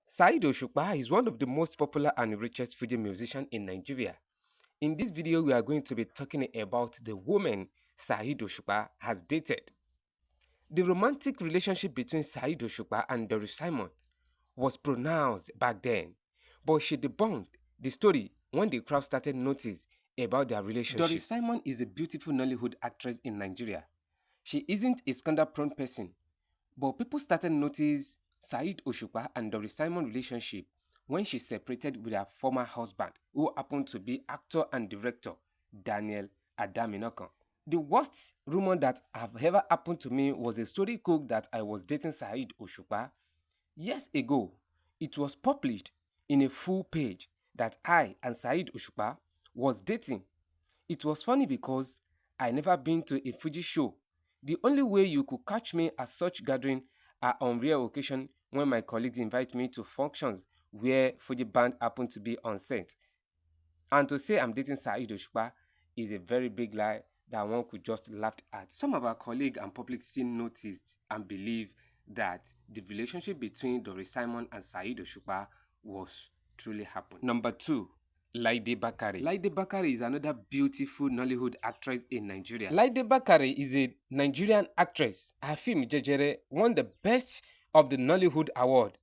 Saheed Osupa is one of the most popular and richest Fuji musicians in Nigeria. In this video, we are going to be talking about the woman Saheed Osupa has dated. The romantic relationship between Saheed Osupa and Doris Simon was pronounced back then, but she debunked the story when the crowd started notice about their relationship. Doris Simon is a beautiful Nollywood actress in Nigeria. She isn't a scandal-prone person, but people started notice Saheed Osupa and Doris Simon relationship when she separated with her former husband, who happened to be actor and director Daniel Adaminokon. The worst rumor that have ever happened to me was a story cook that I was dating Saheed Osupa. Years ago, it was published in a full page that I and Saheed Osupa was dating. It was funny because I never been to a Fuji show. The only way you could catch me at such gathering are on rare occasion when my colleagues invite me to functions where Fuji band happen to be on set. And to say I'm dating Saheed Osupa is a very big lie that one could just laugh at. Some of our colleagues and public still noticed and believe that the relationship between Doris Simon and Saheed Osupa was truly happened. Number 2. Laide Bakare. Laide Bakare is another beautiful Nollywood actress in Nigeria. Laide Bakare is a Nigerian actress. Her film Jejere won the Best of the Nollywood Award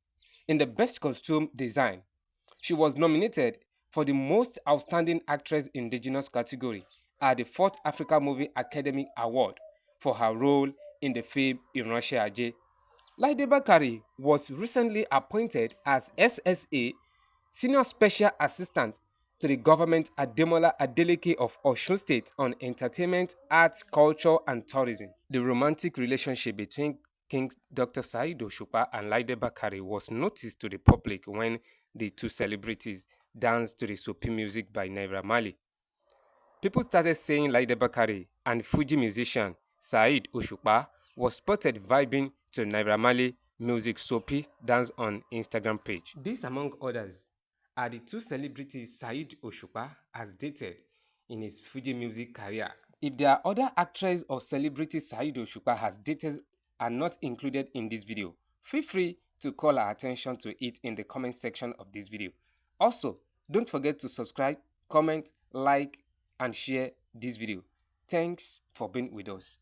in the Best Costume Design. She was nominated for the Most Outstanding Actress Indigenous category at the 4th Africa Movie Academy Award for her role in the film Iranse Aje. Laide Bakare was recently appointed as SSA Senior Special Assistant to the government Ademola Adeleke of Osun State on Entertainment, Arts, Culture and Tourism. The romantic relationship between King Dr. Saheed Osupa and Laide Bakare was noticed to the public when the two celebrities danced to the soapy music by Naira Marley. People started saying Laide Bakare and Fuji musician Saheed Osupa was spotted vibing to Naira Marley music soapy dance on Instagram page. These, among others, are the two celebrities Saheed Osupa has dated in his Fuji music career. If there are other actresses or celebrities Saheed Osupa has dated and not included in this video, feel free to call our attention to it in the comment section of this video. Also, don't forget to subscribe, comment, like, and share this video. Thanks for being with us.